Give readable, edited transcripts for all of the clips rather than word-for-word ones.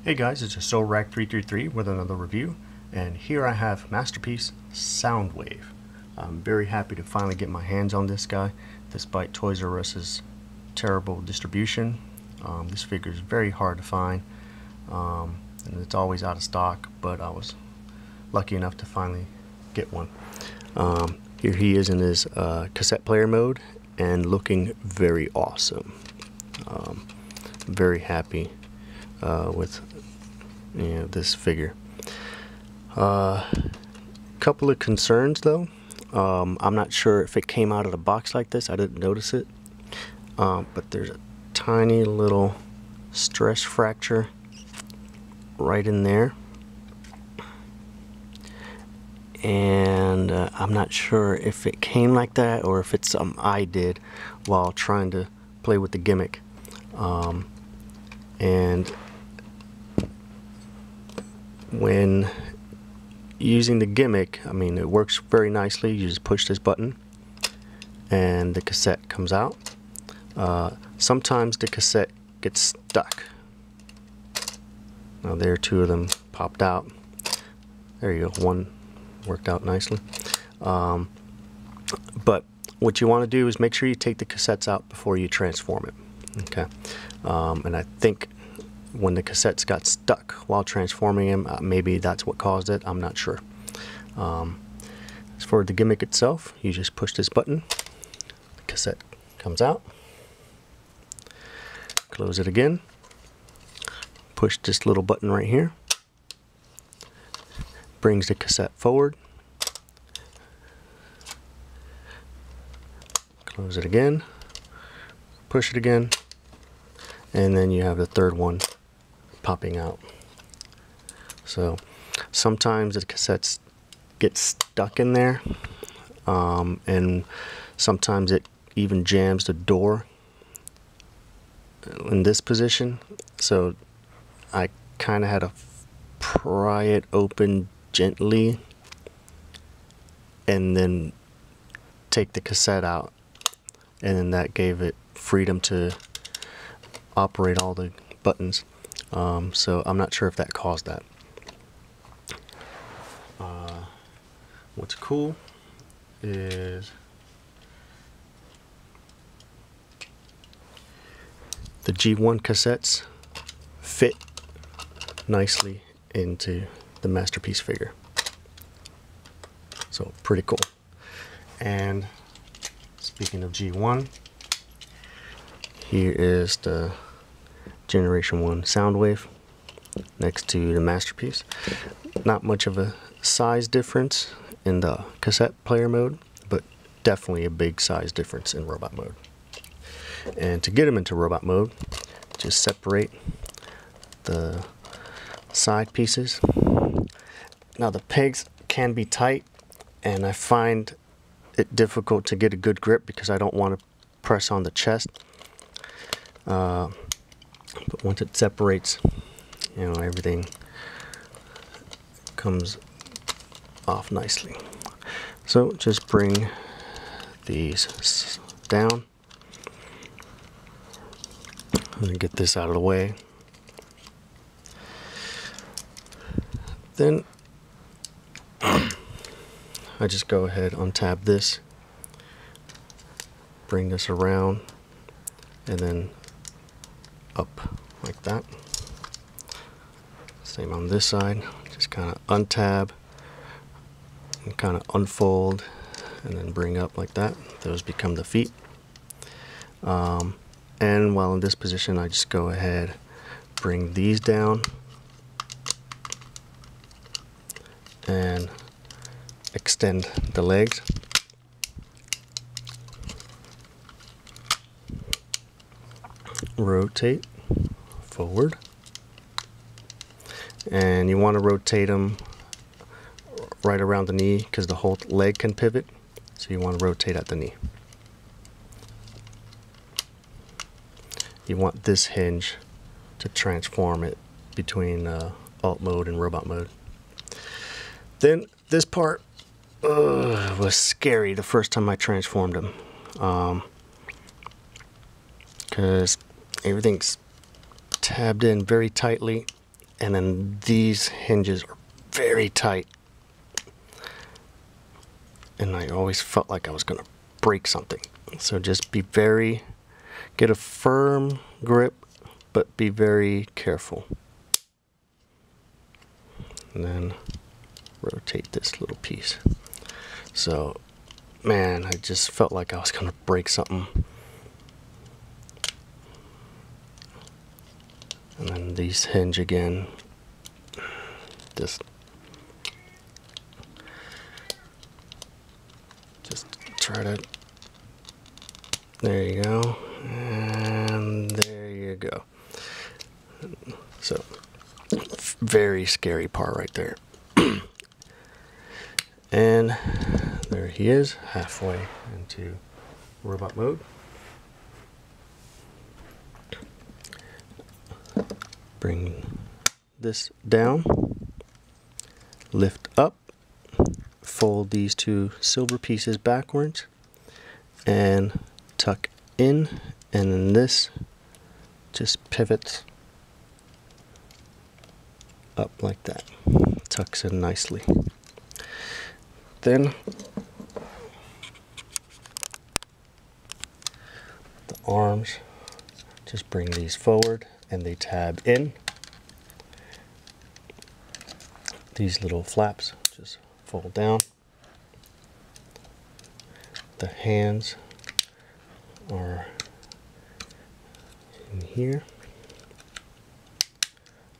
Hey guys, it's SoulRack333 with another review, and here I have Masterpiece Soundwave. I'm very happy to finally get my hands on this guy, despite Toys R Us's terrible distribution. This figure is very hard to find, and it's always out of stock, but I was lucky enough to finally get one. Here he is in his cassette player mode, and looking very awesome. Very happy with this figure. Couple of concerns though. I'm not sure if it came out of the box like this. I didn't notice it, but there's a tiny little stress fracture right in there, and I'm not sure if it came like that or if it's something I did while trying to play with the gimmick. And when using the gimmick, I mean, it works very nicely. You just push this button and the cassette comes out. Sometimes the cassette gets stuck. Now there, two of them popped out. There you go, one worked out nicely. But what you want to do is make sure you take the cassettes out before you transform it. Okay, and I think when the cassettes got stuck while transforming him, maybe that's what caused it. I'm not sure. As for the gimmick itself, you just push this button, the cassette comes out, close it again, push this little button right here, brings the cassette forward, close it again, push it again, and then you have the third one popping out. So sometimes the cassettes get stuck in there, and sometimes it even jams the door in this position. So I kind of had to pry it open gently and then take the cassette out, and then that gave it freedom to operate all the buttons. So I'm not sure if that caused that. What's cool is the G1 cassettes fit nicely into the Masterpiece figure. So pretty cool. And speaking of G1, here is the Generation 1 Soundwave next to the Masterpiece. Not much of a size difference in the cassette player mode, but definitely a big size difference in robot mode. And to get them into robot mode, just separate the side pieces. Now the pegs can be tight, and I find it difficult to get a good grip because I don't want to press on the chest. But once it separates, you know, everything comes off nicely. So just bring these down and get this out of the way. Then I just go ahead, untab this, bring this around, and then up like that. Same on this side. Just kind of untab and kind of unfold, and then bring up like that. Those become the feet. And while in this position, I just go ahead, bring these down, and extend the legs. Rotate forward, and you want to rotate them right around the knee because the whole leg can pivot, so you want to rotate at the knee. You want this hinge to transform it between alt mode and robot mode. Then this part was scary the first time I transformed him, because everything's tabbed in very tightly, and then these hinges are very tight, and I always felt like I was gonna break something. So just get a firm grip, but be very careful. And then rotate this little piece. So, man, I just felt like I was gonna break something. And then these hinge again. Just try to, there you go, and there you go. So, very scary part right there. And there he is, halfway into robot mode. Bring this down, lift up, fold these two silver pieces backwards, and tuck in, and then this just pivots up like that, tucks in nicely. Then the arms, just bring these forward and they tab in. These little flaps just fold down. The hands are in here.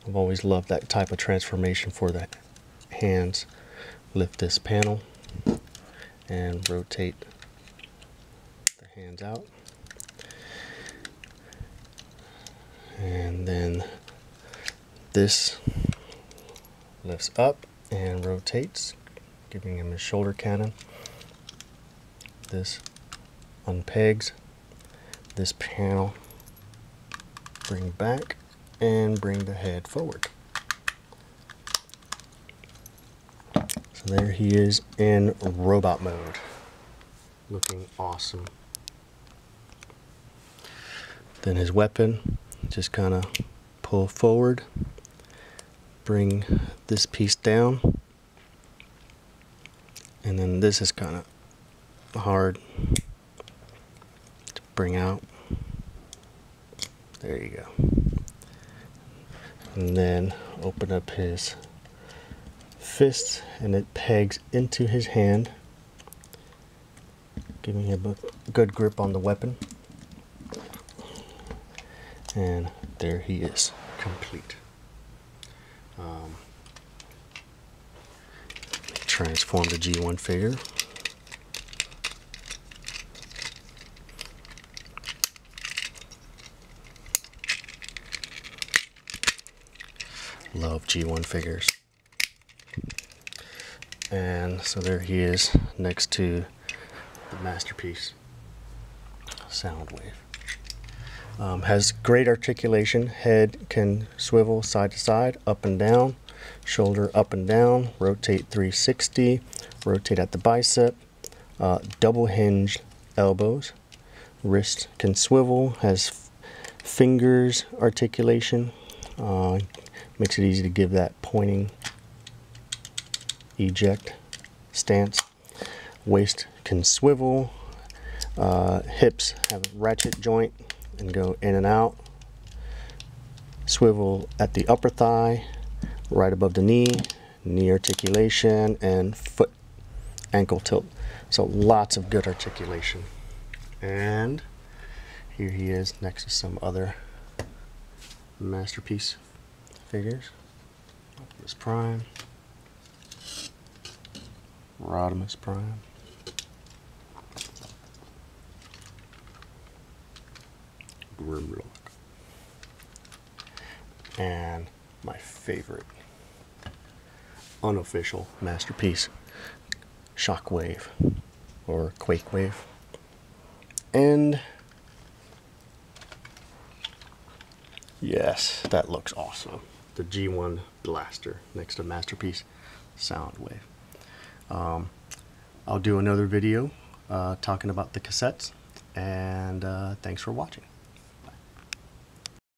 I've always loved that type of transformation for the hands. Lift this panel and rotate the hands out. And then this lifts up and rotates, giving him his shoulder cannon. This unpegs. This panel, bring back and bring the head forward. So there he is in robot mode, looking awesome. Then his weapon, just kind of pull forward, bring this piece down, and then this is kind of hard to bring out. There you go. And then open up his fist, and it pegs into his hand, giving him a good grip on the weapon. And there he is, complete. Transform the G1 figure. Love G1 figures. And so there he is next to the masterpiece, Soundwave. Has great articulation. Head can swivel side to side, up and down, shoulder up and down, rotate 360, rotate at the bicep, double hinged elbows, wrist can swivel, has fingers articulation, makes it easy to give that pointing eject stance. Waist can swivel, hips have a ratchet joint and go in and out. Swivel at the upper thigh, right above the knee articulation, and foot ankle tilt. So lots of good articulation. And here he is next to some other masterpiece figures. Optimus Prime, Rodimus Prime, Grimlock, and my favorite unofficial masterpiece, Shockwave or Quakewave. And yes, that looks awesome. The G1 blaster next to masterpiece Soundwave. I'll do another video talking about the cassettes, and thanks for watching.